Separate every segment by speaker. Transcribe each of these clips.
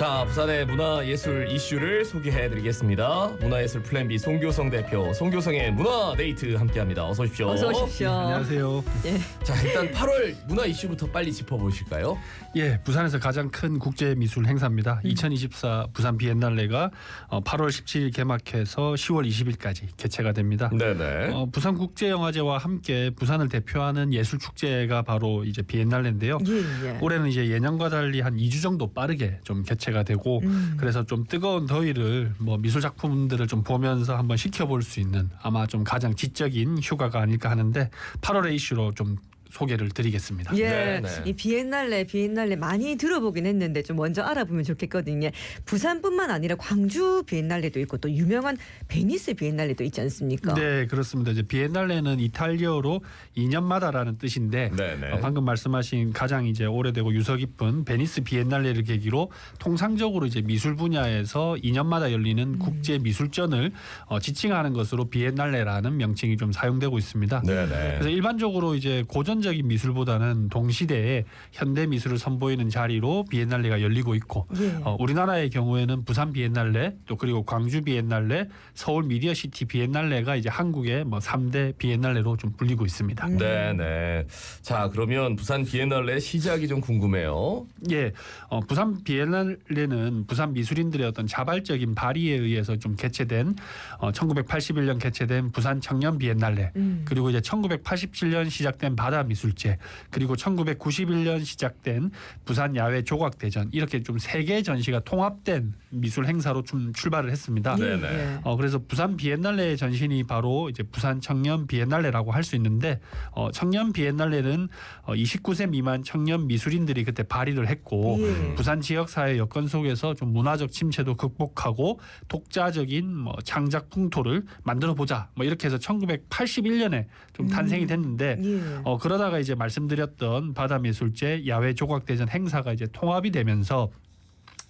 Speaker 1: 자, 부산의 문화예술 이슈를 소개해드리겠습니다. 문화예술 플랜 B 송교성 대표, 송교성의 문화데이트 함께합니다. 어서 오십시오.
Speaker 2: 어서 오십시오.
Speaker 3: 안녕하세요.
Speaker 2: 예.
Speaker 1: 자, 일단 8월 문화 이슈부터 빨리 짚어보실까요?
Speaker 3: 예, 부산에서 가장 큰 국제 미술 행사입니다. 2024 부산 비엔날레가 8월 17일 개막해서 10월 20일까지 개최가 됩니다.
Speaker 1: 네네.
Speaker 3: 부산 국제영화제와 함께 부산을 대표하는 예술 축제가 바로 이제 비엔날레인데요.
Speaker 2: 예.
Speaker 3: 올해는 이제 예년과 달리 한 2주 정도 빠르게 좀 개최가 되고 그래서 좀 뜨거운 더위를 미술 작품들을 좀 보면서 한번 식혀볼 수 있는 아마 좀 가장 지적인 휴가가 아닐까 하는데 8월의 이슈로 좀 소개를 드리겠습니다.
Speaker 2: 예,
Speaker 1: 네네.
Speaker 2: 이 비엔날레 많이 들어보긴 했는데 좀 먼저 알아보면 좋겠거든요. 부산뿐만 아니라 광주 비엔날레도 있고 또 유명한 베니스 비엔날레도 있지 않습니까?
Speaker 3: 네, 그렇습니다. 이제 비엔날레는 이탈리어로 2년마다라는 뜻인데
Speaker 1: 네네.
Speaker 3: 방금 말씀하신 가장 이제 오래되고 유서 깊은 베니스 비엔날레를 계기로 통상적으로 이제 미술 분야에서 2년마다 열리는 국제 미술전을 지칭하는 것으로 비엔날레라는 명칭이 좀 사용되고 있습니다.
Speaker 1: 네네.
Speaker 3: 그래서 일반적으로 이제 고전적인 미술보다는 동시대에 현대 미술을 선보이는 자리로 비엔날레가 열리고 있고
Speaker 2: 예.
Speaker 3: 우리나라의 경우에는 부산 비엔날레 또 그리고 광주 비엔날레, 서울 미디어시티 비엔날레가 이제 한국의 3대 비엔날레로 좀 불리고 있습니다.
Speaker 1: 네네. 자, 그러면 부산 비엔날레 시작이 좀 궁금해요.
Speaker 3: 예, 부산 비엔날레는 부산 미술인들의 어떤 자발적인 발의에 의해서 좀 개최된 1981년 개최된 부산 청년 비엔날레 그리고 이제 1987년 시작된 바다 미술제 그리고 1991년 시작된 부산 야외 조각대전 이렇게 좀 세 개 전시가 통합된 미술 행사로 좀 출발을 했습니다.
Speaker 1: 네네.
Speaker 3: 그래서 부산 비엔날레의 전신이 바로 이제 부산 청년 비엔날레라고 할 수 있는데 청년 비엔날레는 29세 미만 청년 미술인들이 그때 발의를 했고
Speaker 2: 예.
Speaker 3: 부산 지역 사회 여건 속에서 좀 문화적 침체도 극복하고 독자적인 창작 풍토를 만들어 보자 이렇게 해서 1981년에 좀 탄생이 됐는데
Speaker 2: 예.
Speaker 3: 그러다가 이제 말씀드렸던 바다미술제 야외 조각대전 행사가 이제 통합이 되면서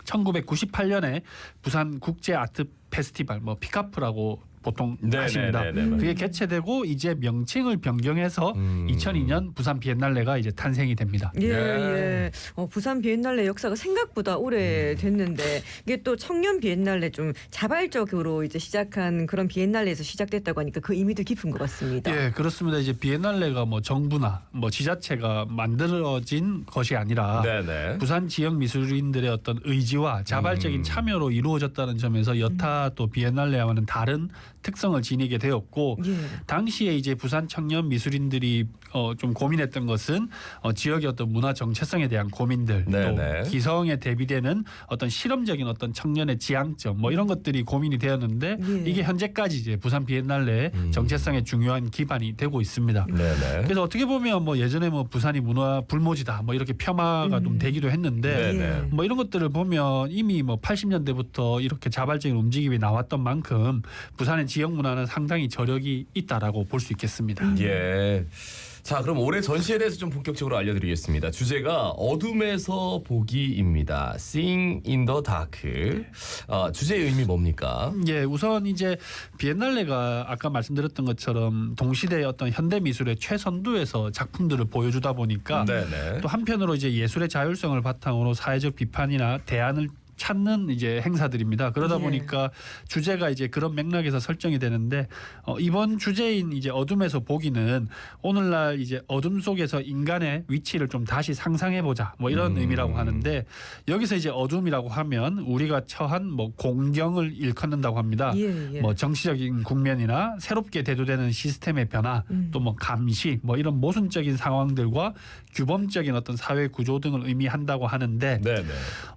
Speaker 3: 1998년에 부산 국제 아트 페스티벌 피카프라고 보통 아십니다.
Speaker 1: 네네네네.
Speaker 3: 그게 개최되고 이제 명칭을 변경해서 2002년 부산 비엔날레가 이제 탄생이 됩니다.
Speaker 2: 예,
Speaker 1: 네.
Speaker 2: 예. 부산 비엔날레 역사가 생각보다 오래 됐는데 이게 또 청년 비엔날레 좀 자발적으로 이제 시작한 그런 비엔날레에서 시작됐다고 하니까 그 의미도 깊은 것 같습니다.
Speaker 3: 예, 그렇습니다. 이제 비엔날레가 정부나 지자체가 만들어진 것이 아니라
Speaker 1: 네네.
Speaker 3: 부산 지역 미술인들의 어떤 의지와 자발적인 참여로 이루어졌다는 점에서 여타 또 비엔날레와는 다른 특성을 지니게 되었고
Speaker 2: 예.
Speaker 3: 당시에 이제 부산 청년 미술인들이 좀 고민했던 것은 지역의 어떤 문화 정체성에 대한 고민들
Speaker 1: 네네.
Speaker 3: 또 기성에 대비되는 어떤 실험적인 어떤 청년의 지향점 이런 것들이 고민이 되었는데
Speaker 2: 예.
Speaker 3: 이게 현재까지 이제 부산 비엔날레의 정체성의 중요한 기반이 되고 있습니다.
Speaker 1: 네네.
Speaker 3: 그래서 어떻게 보면 예전에 부산이 문화 불모지다 이렇게 폄하가 좀 되기도 했는데
Speaker 1: 네네.
Speaker 3: 이런 것들을 보면 이미 80년대부터 이렇게 자발적인 움직임이 나왔던 만큼 부산의 지역 문화는 상당히 저력이 있다라고 볼 수 있겠습니다.
Speaker 1: 예. 자, 그럼 올해 전시에 대해서 좀 본격적으로 알려드리겠습니다. 주제가 어둠에서 보기입니다. Seeing in the Dark. 주제의 의미 뭡니까?
Speaker 3: 예, 우선 이제 비엔날레가 아까 말씀드렸던 것처럼 동시대의 어떤 현대 미술의 최선두에서 작품들을 보여주다 보니까
Speaker 1: 네네.
Speaker 3: 또 한편으로 이제 예술의 자율성을 바탕으로 사회적 비판이나 대안을 찾는 이제 행사들입니다. 그러다
Speaker 2: 예.
Speaker 3: 보니까 주제가 이제 그런 맥락에서 설정이 되는데 이번 주제인 이제 어둠에서 보기는 오늘날 이제 어둠 속에서 인간의 위치를 좀 다시 상상해 보자 이런 의미라고 하는데 여기서 이제 어둠이라고 하면 우리가 처한 공경을 일컫는다고 합니다.
Speaker 2: 예.
Speaker 3: 정치적인 국면이나 새롭게 대두되는 시스템의 변화 또 감시 이런 모순적인 상황들과 규범적인 어떤 사회 구조 등을 의미한다고 하는데
Speaker 1: 네네.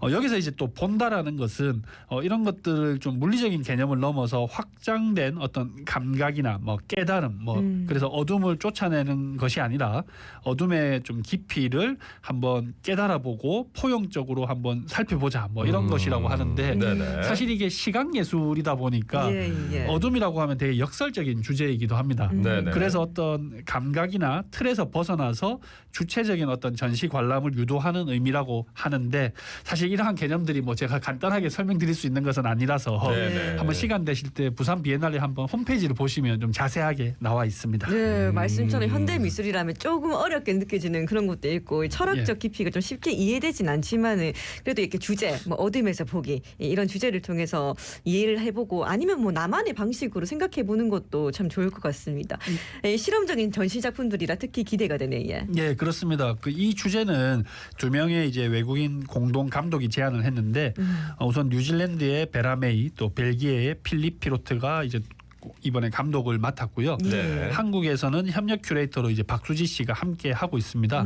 Speaker 3: 여기서 이제 또 본다라는 것은 이런 것들을 좀 물리적인 개념을 넘어서 확장된 어떤 감각이나 깨달음 그래서 어둠을 쫓아내는 것이 아니라 어둠의 좀 깊이를 한번 깨달아보고 포용적으로 한번 살펴보자 이런 것이라고 하는데
Speaker 1: 네네.
Speaker 3: 사실 이게 시각 예술이다 보니까
Speaker 2: 예.
Speaker 3: 어둠이라고 하면 되게 역설적인 주제이기도 합니다.
Speaker 1: 네네.
Speaker 3: 그래서 어떤 감각이나 틀에서 벗어나서 주체적인 어떤 전시 관람을 유도하는 의미라고 하는데 사실 이러한 개념들이 제가 간단하게 설명드릴 수 있는 것은 아니라서
Speaker 1: 네네.
Speaker 3: 한번 시간 되실 때 부산 비엔날레 한번 홈페이지를 보시면 좀 자세하게 나와 있습니다.
Speaker 2: 네, 말씀처럼 현대 미술이라면 조금 어렵게 느껴지는 그런 것도 있고 철학적 깊이가 좀 쉽게 이해되진 않지만은 그래도 이렇게 주제, 뭐 어둠에서 보기 이런 주제를 통해서 이해를 해보고 아니면 뭐 나만의 방식으로 생각해보는 것도 참 좋을 것 같습니다. 실험적인 전시 작품들이라 특히 기대가 되네요. 예.
Speaker 3: 예, 그렇습니다. 이 주제는 2명의 이제 외국인 공동 감독이 제안을 했는데 우선 뉴질랜드의 베라메이 또 벨기에의 필립 피로트가 이제 이번에 감독을 맡았고요.
Speaker 1: 네.
Speaker 3: 한국에서는 협력 큐레이터로 이제 박수지 씨가 함께 하고 있습니다.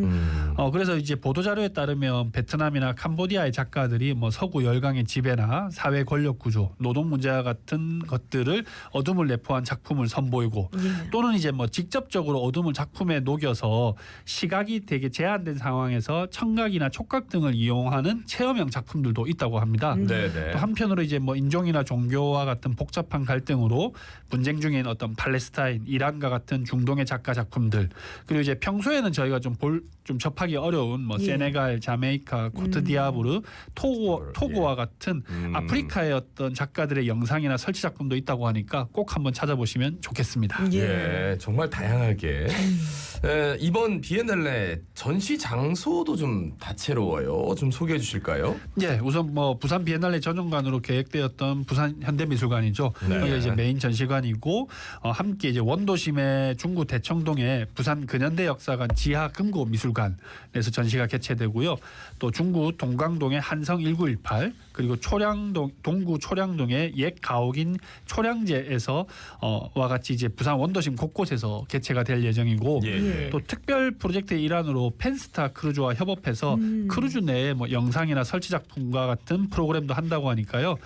Speaker 3: 그래서 이제 보도 자료에 따르면 베트남이나 캄보디아의 작가들이 뭐 서구 열강의 지배나 사회 권력 구조, 노동 문제와 같은 것들을 어둠을 내포한 작품을 선보이고 또는 이제 뭐 직접적으로 어둠을 작품에 녹여서 시각이 되게 제한된 상황에서 청각이나 촉각 등을 이용하는 체험형 작품들도 있다고 합니다.
Speaker 1: 네네.
Speaker 3: 또 한편으로 이제 뭐 인종이나 종교와 같은 복잡한 갈등으로 분쟁 중인 어떤 팔레스타인, 이란과 같은 중동의 작가 작품들 그리고 이제 평소에는 저희가 좀 접하기 어려운 뭐 세네갈, 자메이카, 코트디아부르, 토고와 같은 아프리카의 어떤 작가들의 영상이나 설치 작품도 있다고 하니까 꼭 한번 찾아보시면 좋겠습니다.
Speaker 1: 예, 정말 다양하게. 이번 비엔날레 전시 장소도 좀 다채로워요. 좀 소개해 주실까요?
Speaker 3: 예, 우선 뭐 부산 비엔날레 전용관으로 계획되었던 부산 현대미술관이죠.
Speaker 1: 네.
Speaker 3: 여기가 이제 메인 전시관이고 함께 이제 원도심의 중구 대청동에 부산 근현대 역사관 지하 금고 미술관에서 전시가 개최되고요. 또 중구 동강동의 한성 1918 그리고 동구 초량동의 옛 가옥인 초량제에서 와 같이 이제 부산 원도심 곳곳에서 개최가 될 예정이고
Speaker 1: 예.
Speaker 3: 또 특별 프로젝트의 일환으로 펜스타 크루즈와 협업해서 크루즈 내에 뭐 영상이나 설치 작품과 같은 프로그램도 한다고 하니까요.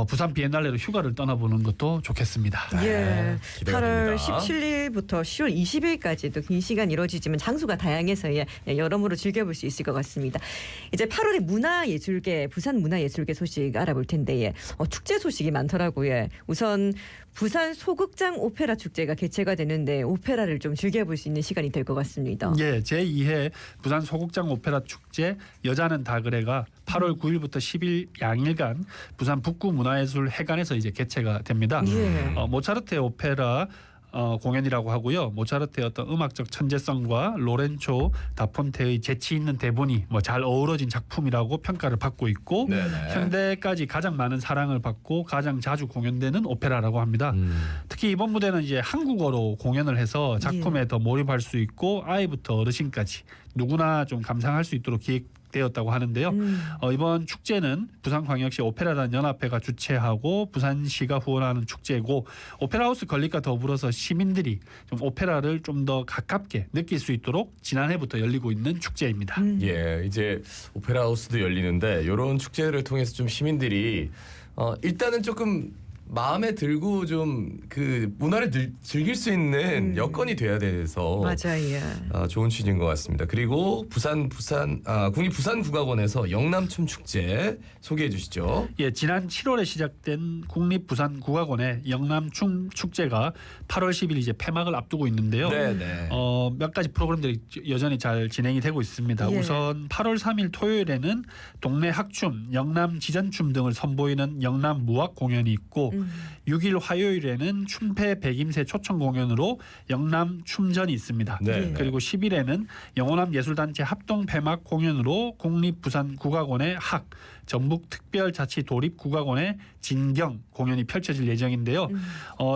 Speaker 3: 부산 비엔날레로 휴가를 떠나보는 것도 좋겠습니다.
Speaker 2: 예.
Speaker 1: 기대가
Speaker 2: 8월
Speaker 1: 됩니다.
Speaker 2: 17일부터 10월 20일까지도 긴 시간 이루어지지만 장소가 다양해서 여러모로 즐겨볼 수 있을 것 같습니다. 이제 8월에 문화예술계 부산 문화예술계 소식 알아볼 텐데 축제 소식이 많더라고요. 우선 부산 소극장 오페라 축제가 개최가 되는데 오페라를 좀 즐겨볼 수 있는 시간이 될 것 같습니다.
Speaker 3: 예, 제2회 부산 소극장 오페라 축제 여자는 다 그래가 8월 9일부터 10일 양일간 부산 북구 문화예술 회관에서 이제 개최가 됩니다.
Speaker 2: 예.
Speaker 3: 모차르트의 오페라 공연이라고 하고요. 모차르트의 어떤 음악적 천재성과 로렌초 다폰테의 재치 있는 대본이 뭐 잘 어우러진 작품이라고 평가를 받고 있고
Speaker 1: 네네.
Speaker 3: 현대까지 가장 많은 사랑을 받고 가장 자주 공연되는 오페라라고 합니다. 특히 이번 무대는 이제 한국어로 공연을 해서 작품에 더 몰입할 수 있고 아이부터 어르신까지 누구나 좀 감상할 수 있도록 기획되었다고 하는데요. 이번 축제는 부산광역시 오페라단 연합회가 주최하고 부산시가 후원하는 축제고 오페라하우스 건립과 더불어서 시민들이 좀 오페라를 좀 더 가깝게 느낄 수 있도록 지난해부터 열리고 있는 축제입니다.
Speaker 1: 예, 이제 오페라 하우스도 열리는데 이런 축제를 통해서 좀 시민들이 일단은 조금 마음에 들고 좀 그 문화를 즐길 수 있는 여건이 돼야 돼서
Speaker 2: 맞아요.
Speaker 1: 좋은 취지인 것 같습니다. 그리고 국립부산국악원에서 영남춤 축제 소개해 주시죠.
Speaker 3: 예, 지난 7월에 시작된 국립부산국악원의 영남춤 축제가 8월 10일 이제 폐막을 앞두고 있는데요.
Speaker 1: 네네.
Speaker 3: 몇 가지 프로그램들이 여전히 잘 진행이 되고 있습니다.
Speaker 2: 예.
Speaker 3: 우선 8월 3일 토요일에는 동네 학춤, 영남 지전춤 등을 선보이는 영남 무학 공연이 있고 6일 화요일에는 춤패 백임새 초청 공연으로 영남 춤전이 있습니다.
Speaker 1: 네.
Speaker 3: 그리고 10일에는 영호남 예술단체 합동 폐막 공연으로 국립부산국악원의 학, 전북특별자치도립국악원의 진경 공연이 펼쳐질 예정인데요.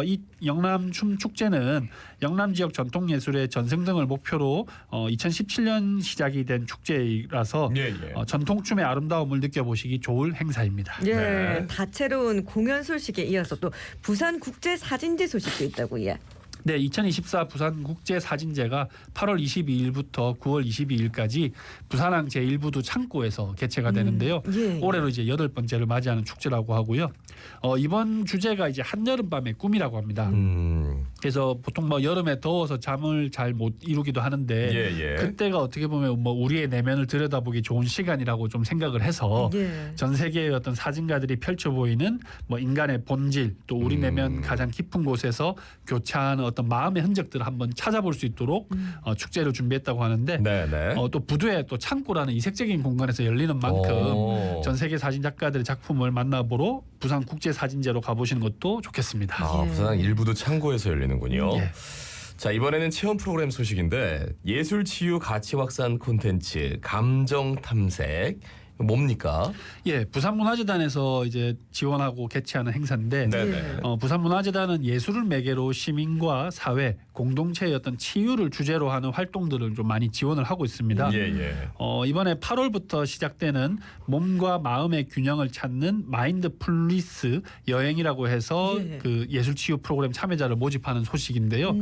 Speaker 3: 이 영남춤 축제는 영남 지역 전통예술의 전승 등을 목표로 2017년 시작이 된 축제라서
Speaker 1: 예.
Speaker 3: 전통춤의 아름다움을 느껴보시기 좋을 행사입니다.
Speaker 2: 예,
Speaker 1: 네.
Speaker 2: 다채로운 공연 소식에 이어서 또 부산 국제 사진제 소식도 있다고요.
Speaker 3: 네, 2024 부산국제사진제가 8월 22일부터 9월 22일까지 부산항 제1부두 창고에서 개최가 되는데요.
Speaker 2: 예.
Speaker 3: 올해로 이제 8번째를 맞이하는 축제라고 하고요. 이번 주제가 이제 한여름밤의 꿈이라고 합니다. 그래서 보통 뭐 여름에 더워서 잠을 잘 못 이루기도 하는데
Speaker 1: 예, 예.
Speaker 3: 그때가 어떻게 보면 뭐 우리의 내면을 들여다보기 좋은 시간이라고 좀 생각을 해서
Speaker 2: 예.
Speaker 3: 전 세계의 어떤 사진가들이 펼쳐 보이는 뭐 인간의 본질 또 우리 내면 가장 깊은 곳에서 교차하는 어떤 마음의 흔적들을 한번 찾아볼 수 있도록 축제를 준비했다고 하는데
Speaker 1: 네네.
Speaker 3: 또 부두에 또 창고라는 이색적인 공간에서 열리는 만큼
Speaker 1: 오.
Speaker 3: 전 세계 사진 작가들의 작품을 만나보러 부산 국제사진제로 가보시는 것도 좋겠습니다.
Speaker 1: 아,
Speaker 2: 예.
Speaker 1: 부산 일부도 창고에서 열리는군요.
Speaker 3: 예.
Speaker 1: 자, 이번에는 체험 프로그램 소식인데 예술 치유 가치 확산 콘텐츠 감정 탐색 뭡니까?
Speaker 3: 예, 부산문화재단에서 이제 지원하고 개최하는 행사인데
Speaker 1: 네네.
Speaker 3: 부산문화재단은 예술을 매개로 시민과 사회, 공동체의 어떤 치유를 주제로 하는 활동들을 좀 많이 지원을 하고 있습니다.
Speaker 1: 예, 예.
Speaker 3: 이번에 8월부터 시작되는 몸과 마음의 균형을 찾는 마인드풀리스 여행이라고 해서
Speaker 2: 예.
Speaker 3: 그 예술 치유 프로그램 참여자를 모집하는 소식인데요.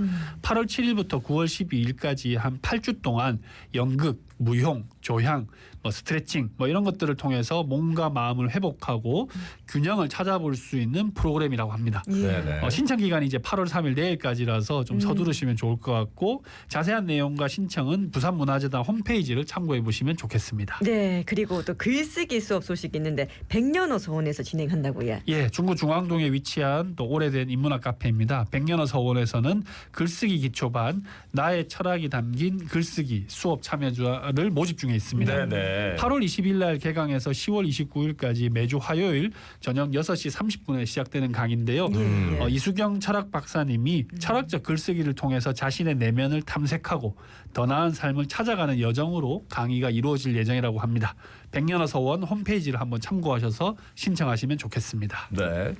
Speaker 3: 8월 7일부터 9월 12일까지 한 8주 동안 연극, 무용, 조향, 뭐 스트레칭 뭐 이런 것들을 통해서 몸과 마음을 회복하고 균형을 찾아볼 수 있는 프로그램이라고 합니다.
Speaker 2: 예.
Speaker 1: 네네.
Speaker 3: 신청 기간이 이제 8월 3일 내일까지라서 좀 서두르시면 좋을 것 같고 자세한 내용과 신청은 부산문화재단 홈페이지를 참고해 보시면 좋겠습니다.
Speaker 2: 네, 그리고 또 글쓰기 수업 소식이 있는데 백년어 서원에서 진행한다고요.
Speaker 3: 예, 중구 중앙동에 위치한 또 오래된 인문학 카페입니다. 백년어 서원에서는 글쓰기 기초반 나의 철학이 담긴 글쓰기 수업 참여자를 모집 중에 있습니다.
Speaker 1: 네네.
Speaker 3: 8월 20일 날 개강해서 10월 29일까지 매주 화요일 저녁 6시 30분에 시작되는 강의인데요.
Speaker 2: 예.
Speaker 3: 이수경 철학 박사님이 철학적 글쓰기를 통해서 자신의 내면을 탐색하고 더 나은 삶을 찾아가는 여정으로 강의가 이루어질 예정이라고 합니다. 백년어 서원 홈페이지를 한번 참고하셔서 신청하시면 좋겠습니다.
Speaker 1: 네.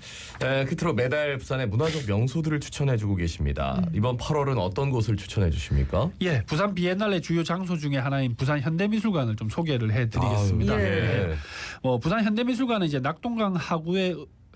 Speaker 1: 끝으로 매달 부산의 문화적 명소들을 추천해주고 계십니다. 이번 8월은 어떤 곳을 추천해 주십니까?
Speaker 3: 예, 부산 비엔날레 주요 장소 중에 하나인 부산 현대미술관을 좀 소개를 해드리겠습니다.
Speaker 1: 아유,
Speaker 2: 예.
Speaker 3: 부산 현대미술관은 이제 낙동강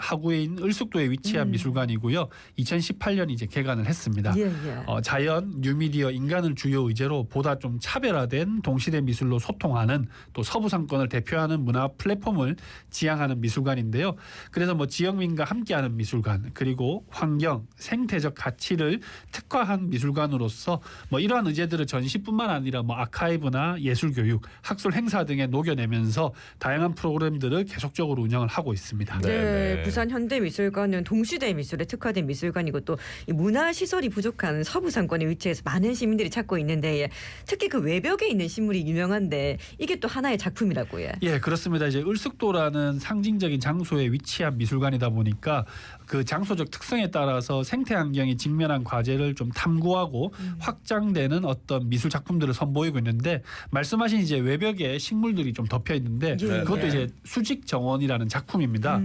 Speaker 3: 하구에인 을숙도에 위치한 미술관이고요. 2018년 이제 개관을 했습니다.
Speaker 2: 예, 예.
Speaker 3: 자연, 뉴미디어, 인간을 주요 의제로 보다 좀 차별화된 동시대 미술로 소통하는 또 서부 상권을 대표하는 문화 플랫폼을 지향하는 미술관인데요. 그래서 뭐 지역민과 함께하는 미술관 그리고 환경, 생태적 가치를 특화한 미술관으로서 뭐 이러한 의제들을 전시뿐만 아니라 뭐 아카이브나 예술교육, 학술 행사 등에 녹여내면서 다양한 프로그램들을 계속적으로 운영을 하고 있습니다.
Speaker 2: 네, 부산 현대미술관은 동시대 미술에 특화된 미술관이고 또 이 문화 시설이 부족한 서부 상권에 위치해서 많은 시민들이 찾고 있는데 특히 그 외벽에 있는 식물이 유명한데 이게 또 하나의 작품이라고요.
Speaker 3: 예, 그렇습니다. 이제 을숙도라는 상징적인 장소에 위치한 미술관이다 보니까 그 장소적 특성에 따라서 생태 환경이 직면한 과제를 좀 탐구하고 확장되는 어떤 미술 작품들을 선보이고 있는데 말씀하신 이제 외벽에 식물들이 좀 덮여 있는데
Speaker 2: 예,
Speaker 3: 그것도
Speaker 2: 예.
Speaker 3: 이제 수직 정원이라는 작품입니다.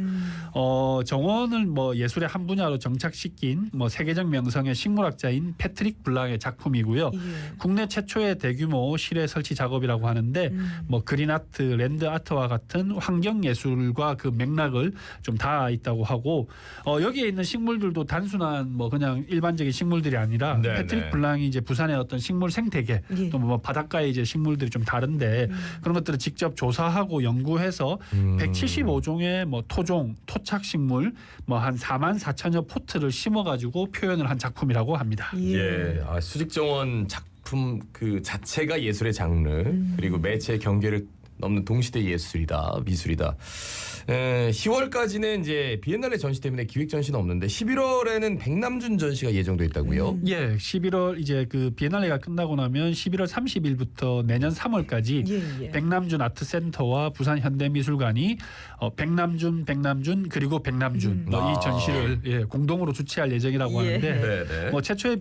Speaker 3: 정원을 뭐 예술의 한 분야로 정착시킨 뭐 세계적 명성의 식물학자인 패트릭 블랑의 작품이고요.
Speaker 2: 예.
Speaker 3: 국내 최초의 대규모 실외 설치 작업이라고 하는데 뭐 그린아트, 랜드아트와 같은 환경예술과 그 맥락을 좀 닿아 있다고 하고 여기에 있는 식물들도 단순한 뭐 그냥 일반적인 식물들이 아니라
Speaker 1: 네,
Speaker 3: 패트릭
Speaker 1: 네.
Speaker 3: 블랑이 이제 부산의 어떤 식물 생태계
Speaker 2: 예.
Speaker 3: 또 뭐 바닷가의 이제 식물들이 좀 다른데 그런 것들을 직접 조사하고 연구해서 175종의 뭐 토종, 토착 식물 뭐 한 44,000여 포트를 심어가지고 표현을 한 작품이라고 합니다.
Speaker 1: 예. 수직정원 작품 그 자체가 예술의 장르 그리고 매체의 경계를 넘는 동시대 예술이다, 미술이다. 10월까지는 이제 비엔날레 전시 때문에 기획 전시는 없는데 11월에는 백남준 전시가 예정돼 있다고요.
Speaker 3: 예, 11월 이제 그 비엔날레가 끝나고 나면 11월 30일부터 내년 3월까지
Speaker 2: 예, 예.
Speaker 3: 백남준 아트센터와 부산 현대미술관이 백남준 그리고 백남준 뭐 이
Speaker 1: 아.
Speaker 3: 전시를 공동으로 주최할 예정이라고
Speaker 2: 예.
Speaker 3: 하는데
Speaker 1: 네네.
Speaker 3: 뭐 최초의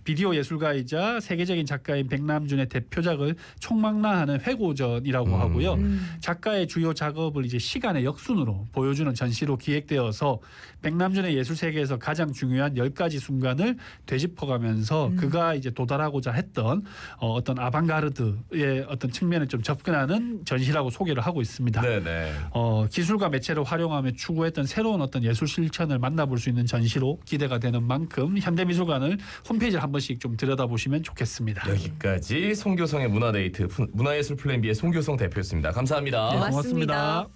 Speaker 3: 비디오 예술가이자 세계적인 작가인 백남준의 대표작을 총망라하는 회고전이라고 하고요. 작가의 주요 작업을 이제 시간의 역순으로 보여주는 전시로 기획되어서 백남준의 예술 세계에서 가장 중요한 10가지 순간을 되짚어가면서 그가 이제 도달하고자 했던 어떤 아방가르드의 어떤 측면에 좀 접근하는 전시라고 소개를 하고 있습니다.
Speaker 1: 네네.
Speaker 3: 기술과 매체를 활용하며 추구했던 새로운 어떤 예술 실천을 만나볼 수 있는 전시로 기대가 되는 만큼 현대미술관을 홈페이지를 한 번씩 좀 들여다보시면 좋겠습니다.
Speaker 1: 여기까지 송교성의 문화데이트 문화예술 플랜 B의 송교성 대표였습니다. 감사합니다.
Speaker 3: 네,
Speaker 2: 고맙습니다.
Speaker 3: 고맙습니다.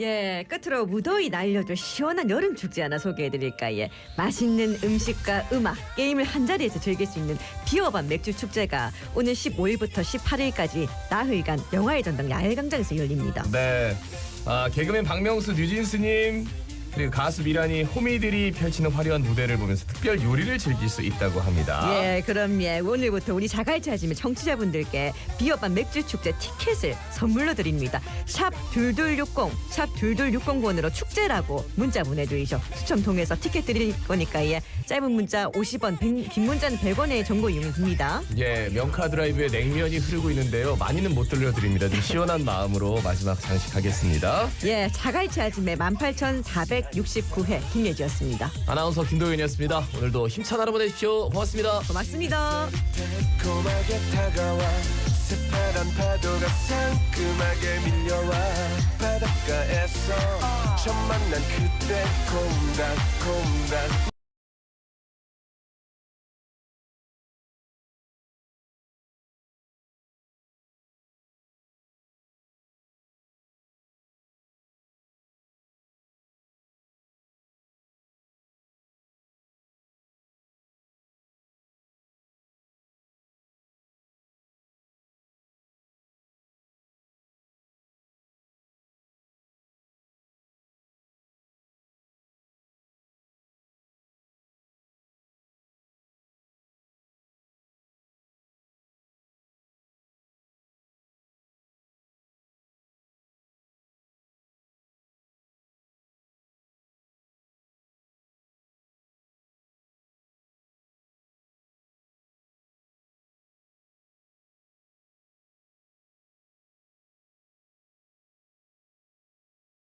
Speaker 2: 예, 끝으로 무더위 날려줄 시원한 여름 축제 하나 소개해드릴까. 예, 맛있는 음식과 음악, 게임을 한 자리에서 즐길 수 있는 비어반 맥주 축제가 오늘 15일부터 18일까지 나흘간 영화의 전당 야외광장에서 열립니다.
Speaker 1: 네. 개그맨 박명수, 뉴진스님 그리고 가수 미란이 호미들이 펼치는 화려한 무대를 보면서 특별 요리를 즐길 수 있다고 합니다.
Speaker 2: 예, 그럼 예, 오늘부터 우리 자갈치 아침에 청취자분들께 비어반 맥주 축제 티켓을 선물로 드립니다. 샵 2260, 샵 2260번으로 축제라고 문자 보내주이죠. 추첨 통해서 티켓 드릴 거니까 예, 짧은 문자 50원, 긴 문자는 100원의 정보 이용이 듭니다.
Speaker 1: 예, 명카 드라이브에 냉면이 흐르고 있는데요. 많이는 못 들려드립니다. 좀 시원한 마음으로 마지막 장식하겠습니다.
Speaker 2: 예, 자갈치 아침에 18,469회 김예지였습니다.
Speaker 1: 아나운서 김도윤이었습니다. 오늘도 힘찬 하루 보내십시오. 고맙습니다.
Speaker 2: 고맙습니다.
Speaker 4: 달콤하게 다가와 새파란 파도가 상큼하게 밀려와 바닷가에서 처음 만난 그때 콩닥콩닥